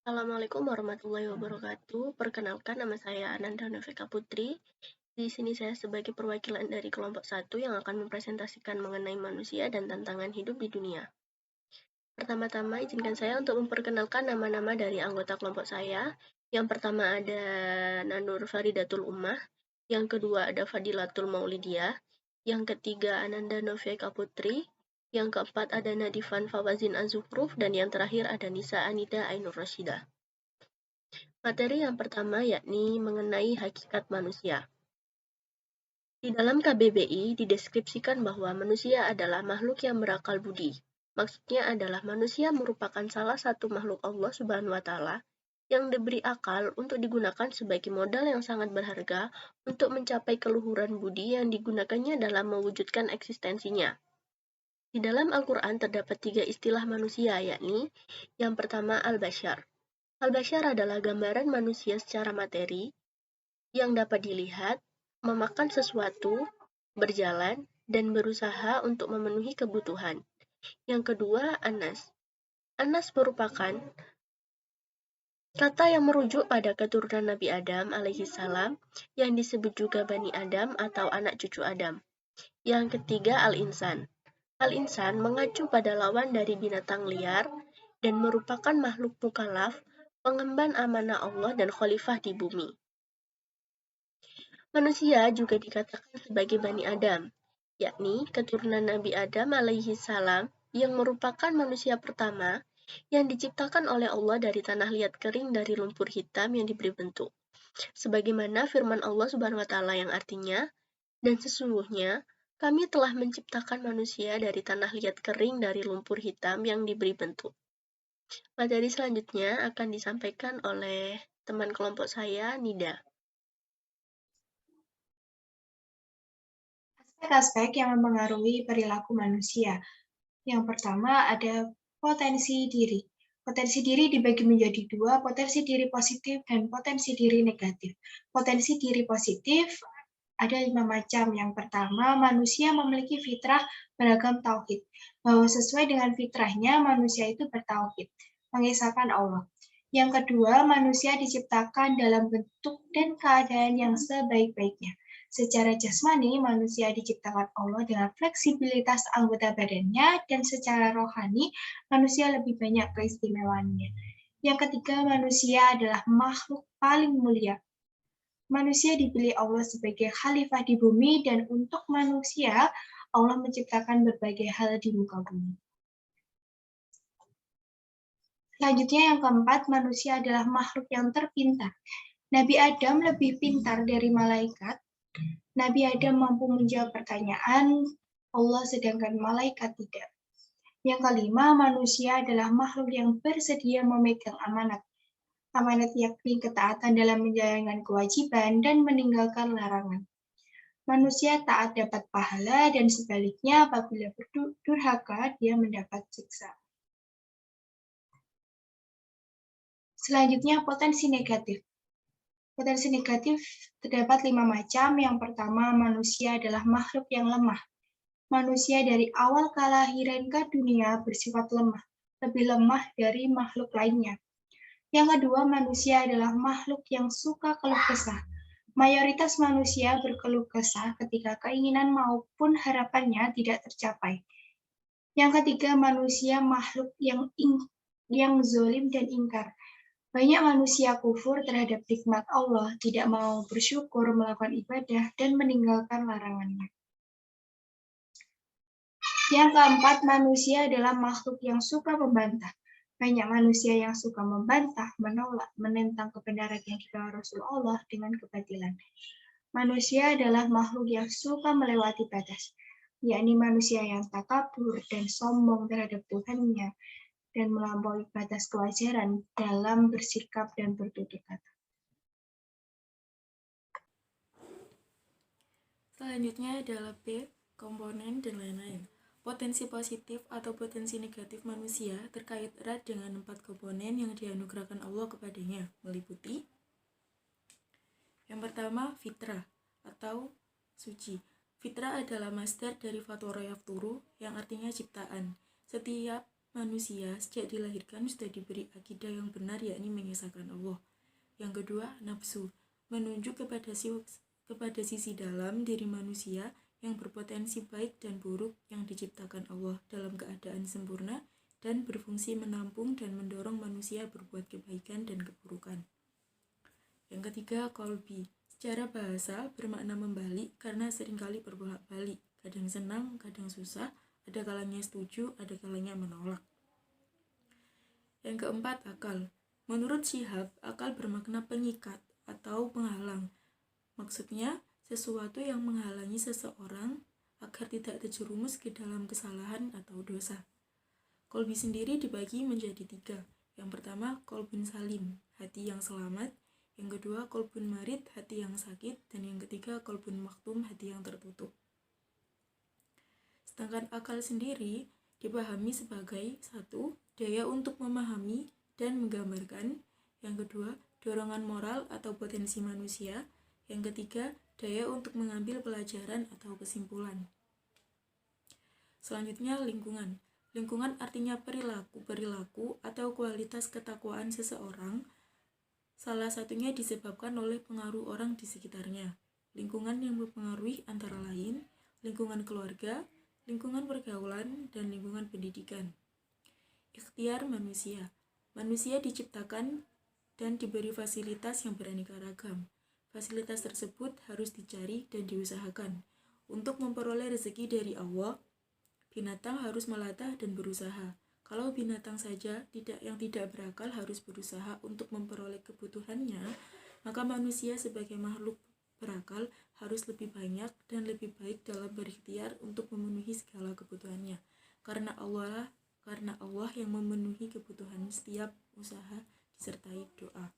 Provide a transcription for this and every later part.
Assalamualaikum warahmatullahi wabarakatuh. Perkenalkan, nama saya Ananda Novika Putri. Di sini saya sebagai perwakilan dari kelompok 1 yang akan mempresentasikan mengenai manusia dan tantangan hidup di dunia. Pertama-tama, izinkan saya untuk memperkenalkan nama-nama dari anggota kelompok saya. Yang pertama ada Nanur Faridatul Ummah, yang kedua ada Fadilatul Maulidiyah, yang ketiga Ananda Novika Putri, yang keempat ada Nadifan Fawazin Azukruf, dan yang terakhir ada Nisa Anida Ainur Rashidah. Materi yang pertama yakni mengenai hakikat manusia. Di dalam KBBI dideskripsikan bahwa manusia adalah makhluk yang berakal budi. Maksudnya adalah manusia merupakan salah satu makhluk Allah Subhanahu wa taala yang diberi akal untuk digunakan sebagai modal yang sangat berharga untuk mencapai keluhuran budi yang digunakannya dalam mewujudkan eksistensinya. Di dalam Al-Quran terdapat 3 istilah manusia, yakni yang pertama al-bashar. Al-bashar adalah gambaran manusia secara materi yang dapat dilihat, memakan sesuatu, berjalan, dan berusaha untuk memenuhi kebutuhan. Yang kedua, anas. Anas merupakan kata yang merujuk pada keturunan Nabi Adam alaihissalam yang disebut juga Bani Adam atau anak cucu Adam. Yang ketiga, al-insan. Al-insan mengacu pada lawan dari binatang liar dan merupakan makhluk mukallaf, pengemban amanah Allah dan khalifah di bumi. Manusia juga dikatakan sebagai Bani Adam, yakni keturunan Nabi Adam alaihi salam yang merupakan manusia pertama yang diciptakan oleh Allah dari tanah liat kering dari lumpur hitam yang diberi bentuk. Sebagaimana firman Allah Subhanahu wa taala yang artinya, dan sesungguhnya kami telah menciptakan manusia dari tanah liat kering dari lumpur hitam yang diberi bentuk. Materi selanjutnya akan disampaikan oleh teman kelompok saya, Nida. Aspek-aspek yang mempengaruhi perilaku manusia. Yang pertama ada potensi diri. Potensi diri dibagi menjadi 2, potensi diri positif dan potensi diri negatif. Potensi diri positif ada 5 macam. Yang pertama, manusia memiliki fitrah beragam tauhid. Bahwa sesuai dengan fitrahnya, manusia itu bertauhid, mengesahkan Allah. Yang kedua, manusia diciptakan dalam bentuk dan keadaan yang sebaik-baiknya. Secara jasmani, manusia diciptakan Allah dengan fleksibilitas anggota badannya, dan secara rohani, manusia lebih banyak keistimewaannya. Yang ketiga, manusia adalah makhluk paling mulia. Manusia dipilih Allah sebagai khalifah di bumi, dan untuk manusia, Allah menciptakan berbagai hal di muka bumi. Selanjutnya yang keempat, manusia adalah makhluk yang terpintar. Nabi Adam lebih pintar dari malaikat. Nabi Adam mampu menjawab pertanyaan Allah, sedangkan malaikat tidak. Yang kelima, manusia adalah makhluk yang bersedia memegang amanat. Amanat yakni ketaatan dalam menjalankan kewajiban dan meninggalkan larangan. Manusia taat dapat pahala, dan sebaliknya apabila berdurhaka, dia mendapat siksa. Selanjutnya, potensi negatif. Potensi negatif terdapat 5 macam. Yang pertama, manusia adalah makhluk yang lemah. Manusia dari awal kelahiran ke dunia bersifat lemah, lebih lemah dari makhluk lainnya. Yang kedua, manusia adalah makhluk yang suka keluh kesah. Mayoritas manusia berkeluh kesah ketika keinginan maupun harapannya tidak tercapai. Yang ketiga, manusia makhluk yang zolim dan ingkar. Banyak manusia kufur terhadap nikmat Allah, tidak mau bersyukur, melakukan ibadah, dan meninggalkan larangannya. Yang keempat, manusia adalah makhluk yang suka membantah. Banyak manusia yang suka membantah, menolak, menentang kebenaran yang dibawa Rasulullah dengan kebatilan. Manusia adalah makhluk yang suka melewati batas, yakni manusia yang takabur dan sombong terhadap Tuhannya, dan melampaui batas kewajaran dalam bersikap dan bertutur kata. Selanjutnya adalah B, komponen dan lain-lain. Potensi positif atau potensi negatif manusia terkait erat dengan 4 komponen yang dianugerahkan Allah kepadanya, meliputi yang pertama, fitrah atau suci. Fitrah adalah masdar dari fatura yafturu yang artinya ciptaan. Setiap manusia sejak dilahirkan sudah diberi akidah yang benar, yakni mengesahkan Allah. Yang kedua, nafsu, menunjuk kepada sisi dalam diri manusia yang berpotensi baik dan buruk yang diciptakan Allah dalam keadaan sempurna dan berfungsi menampung dan mendorong manusia berbuat kebaikan dan keburukan. Yang ketiga, kolbi, secara bahasa bermakna membalik karena seringkali berbolak-balik, kadang senang, kadang susah, ada kalanya setuju, ada kalanya menolak. Yang keempat, akal. Menurut Syihab, akal bermakna pengikat atau penghalang. Maksudnya, sesuatu yang menghalangi seseorang agar tidak terjerumus ke dalam kesalahan atau dosa. Kolbi sendiri dibagi menjadi 3. Yang pertama, kolbun salim, hati yang selamat. Yang kedua, kolbun marid, hati yang sakit. Dan yang ketiga, kolbun maktum, hati yang tertutup. Sedangkan akal sendiri dipahami sebagai 1. Daya untuk memahami dan menggambarkan. Yang kedua, dorongan moral atau potensi manusia. Yang ketiga, daya untuk mengambil pelajaran atau kesimpulan. Selanjutnya, lingkungan. Lingkungan artinya perilaku atau kualitas ketakwaan seseorang. Salah satunya disebabkan oleh pengaruh orang di sekitarnya. Lingkungan yang mempengaruhi antara lain lingkungan keluarga, lingkungan pergaulan, dan lingkungan pendidikan. Ikhtiar manusia. Manusia diciptakan dan diberi fasilitas yang beraneka ragam. Fasilitas tersebut harus dicari dan diusahakan. Untuk memperoleh rezeki dari Allah, binatang harus melatah dan berusaha. Kalau binatang saja yang tidak berakal harus berusaha untuk memperoleh kebutuhannya, maka manusia sebagai makhluk berakal harus lebih banyak dan lebih baik dalam berikhtiar untuk memenuhi segala kebutuhannya. Karena Allah yang memenuhi kebutuhan setiap usaha disertai doa.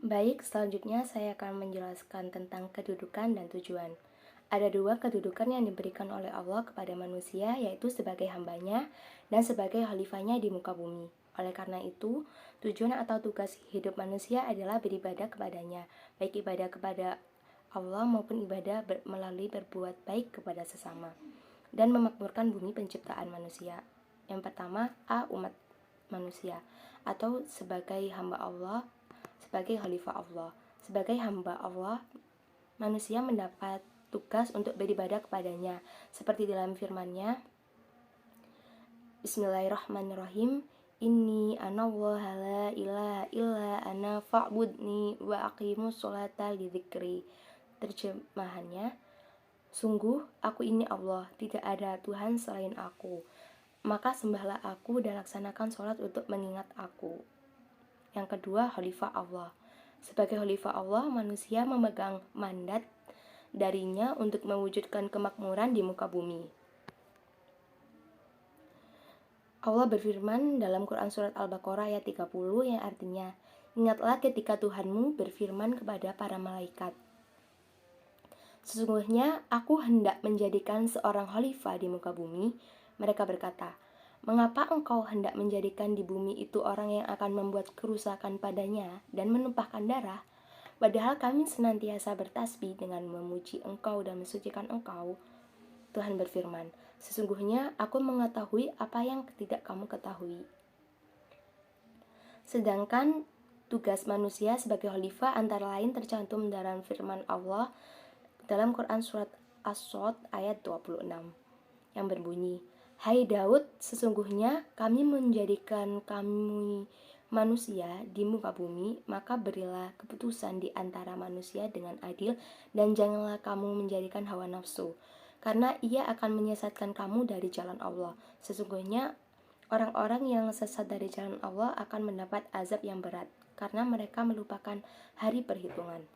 Baik, selanjutnya saya akan menjelaskan tentang kedudukan dan tujuan. Ada 2 kedudukan yang diberikan oleh Allah kepada manusia, yaitu sebagai hambanya dan sebagai khalifahnya di muka bumi. Oleh karena itu, tujuan atau tugas hidup manusia adalah beribadah kepadanya, baik ibadah kepada Allah maupun ibadah melalui berbuat baik kepada sesama, dan memakmurkan bumi penciptaan manusia. Yang pertama, umat manusia, atau sebagai hamba Allah, sebagai khalifah Allah. Sebagai hamba Allah, manusia mendapat tugas untuk beribadah kepadanya, seperti dalam firman-Nya, Bismillahirrahmanirrahim, Inni anallaha la ilaha illa ana fa'budni wa aqimus sholata li dzikri. Terjemahannya, sungguh aku ini Allah, tidak ada Tuhan selain aku, maka sembahlah aku dan laksanakan sholat untuk mengingat aku. Yang kedua, khalifah Allah. Sebagai khalifah Allah, manusia memegang mandat darinya untuk mewujudkan kemakmuran di muka bumi. Allah berfirman dalam Quran Surat Al-Baqarah ayat 30 yang artinya, ingatlah ketika Tuhanmu berfirman kepada para malaikat, sesungguhnya aku hendak menjadikan seorang khalifah di muka bumi. Mereka berkata, mengapa engkau hendak menjadikan di bumi itu orang yang akan membuat kerusakan padanya dan menumpahkan darah? Padahal kami senantiasa bertasbih dengan memuji engkau dan mensucikan engkau. Tuhan berfirman, sesungguhnya aku mengetahui apa yang tidak kamu ketahui. Sedangkan tugas manusia sebagai khalifah antara lain tercantum dalam firman Allah dalam Quran Surat As-Sod ayat 26 yang berbunyi, Hai Daud, sesungguhnya kami menjadikan kamu manusia di muka bumi, maka berilah keputusan di antara manusia dengan adil dan janganlah kamu menjadikan hawa nafsu, karena ia akan menyesatkan kamu dari jalan Allah. Sesungguhnya orang-orang yang sesat dari jalan Allah akan mendapat azab yang berat, karena mereka melupakan hari perhitungan.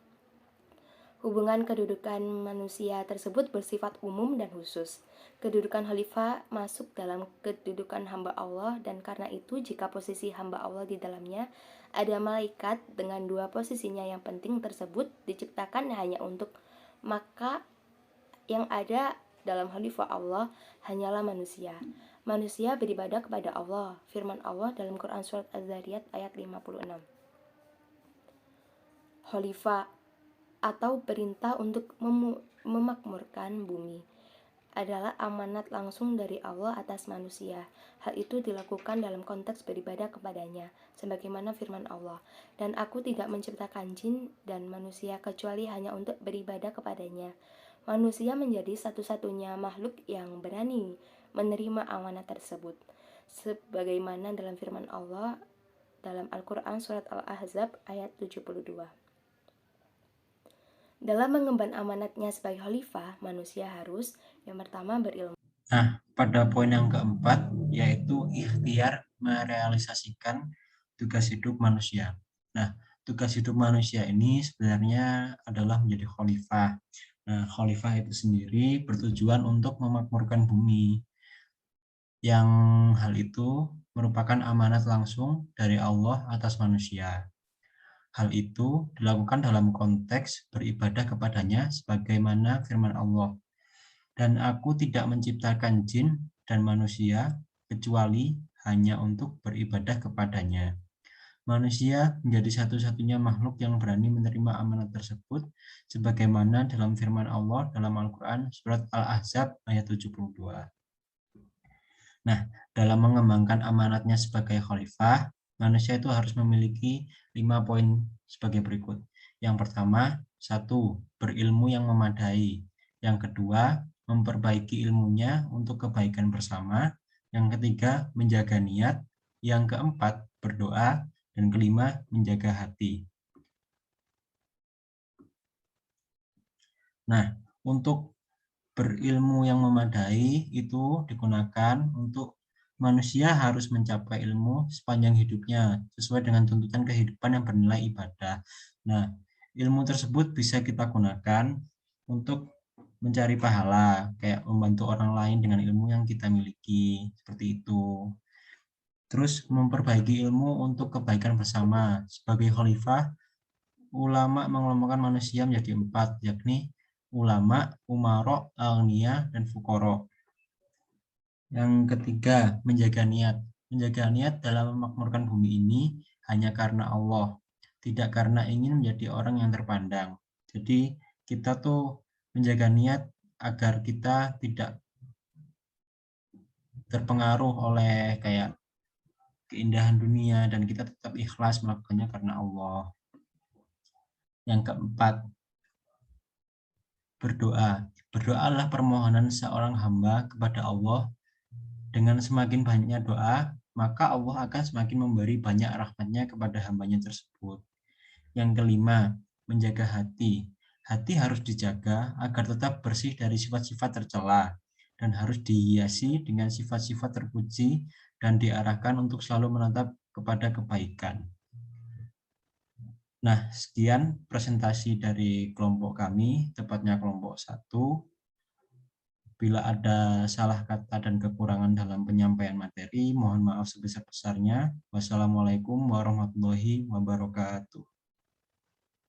Hubungan kedudukan manusia tersebut bersifat umum dan khusus. Kedudukan khalifah masuk dalam kedudukan hamba Allah, dan karena itu jika posisi hamba Allah di dalamnya ada malaikat dengan 2 posisinya yang penting tersebut diciptakan hanya untuk, maka yang ada dalam khalifah Allah hanyalah manusia. Manusia beribadah kepada Allah. Firman Allah dalam Quran Surat Az-Zariyat ayat 56. Khalifah atau perintah untuk memakmurkan bumi adalah amanat langsung dari Allah atas manusia. Hal itu dilakukan dalam konteks beribadah kepadanya, sebagaimana firman Allah, "Dan aku tidak menciptakan jin dan manusia kecuali hanya untuk beribadah kepadanya." Manusia menjadi satu-satunya makhluk yang berani menerima amanat tersebut, sebagaimana dalam firman Allah dalam Al-Quran Surat Al-Ahzab ayat 72. Dalam mengemban amanatnya sebagai khalifah, manusia harus yang pertama berilmu. Nah, pada poin yang keempat, yaitu ikhtiar merealisasikan tugas hidup manusia. Nah, tugas hidup manusia ini sebenarnya adalah menjadi khalifah. Nah, khalifah itu sendiri bertujuan untuk memakmurkan bumi, yang hal itu merupakan amanat langsung dari Allah atas manusia. Hal itu dilakukan dalam konteks beribadah kepadanya sebagaimana firman Allah. Dan aku tidak menciptakan jin dan manusia kecuali hanya untuk beribadah kepadanya. Manusia menjadi satu-satunya makhluk yang berani menerima amanat tersebut sebagaimana dalam firman Allah dalam Al-Quran Surat Al-Ahzab ayat 72. Nah, dalam mengembangkan amanatnya sebagai khalifah, manusia itu harus memiliki 5 poin sebagai berikut. Yang pertama, 1. Berilmu yang memadai. Yang kedua, memperbaiki ilmunya untuk kebaikan bersama. Yang ketiga, menjaga niat. Yang keempat, berdoa. Dan kelima, menjaga hati. Nah, untuk berilmu yang memadai itu digunakan untuk manusia harus mencapai ilmu sepanjang hidupnya sesuai dengan tuntutan kehidupan yang bernilai ibadah. Nah, ilmu tersebut bisa kita gunakan untuk mencari pahala, kayak membantu orang lain dengan ilmu yang kita miliki, seperti itu. Terus memperbaiki ilmu untuk kebaikan bersama. Sebagai khalifah, ulama mengelompokkan manusia menjadi 4, yakni ulama, umaro, agniya, dan fukoro. Yang ketiga, menjaga niat. Menjaga niat dalam memakmurkan bumi ini hanya karena Allah, tidak karena ingin menjadi orang yang terpandang. Jadi kita tuh menjaga niat agar kita tidak terpengaruh oleh kayak keindahan dunia dan kita tetap ikhlas melakukannya karena Allah. Yang keempat, berdoa. Berdoa adalah permohonan seorang hamba kepada Allah. Dengan semakin banyaknya doa, maka Allah akan semakin memberi banyak rahmatnya kepada hambanya tersebut. Yang kelima, menjaga hati. Hati harus dijaga agar tetap bersih dari sifat-sifat tercela dan harus dihiasi dengan sifat-sifat terpuji dan diarahkan untuk selalu menatap kepada kebaikan. Nah, sekian presentasi dari kelompok kami, tepatnya kelompok 1. Bila ada salah kata dan kekurangan dalam penyampaian materi, mohon maaf sebesar-besarnya. Wassalamualaikum warahmatullahi wabarakatuh.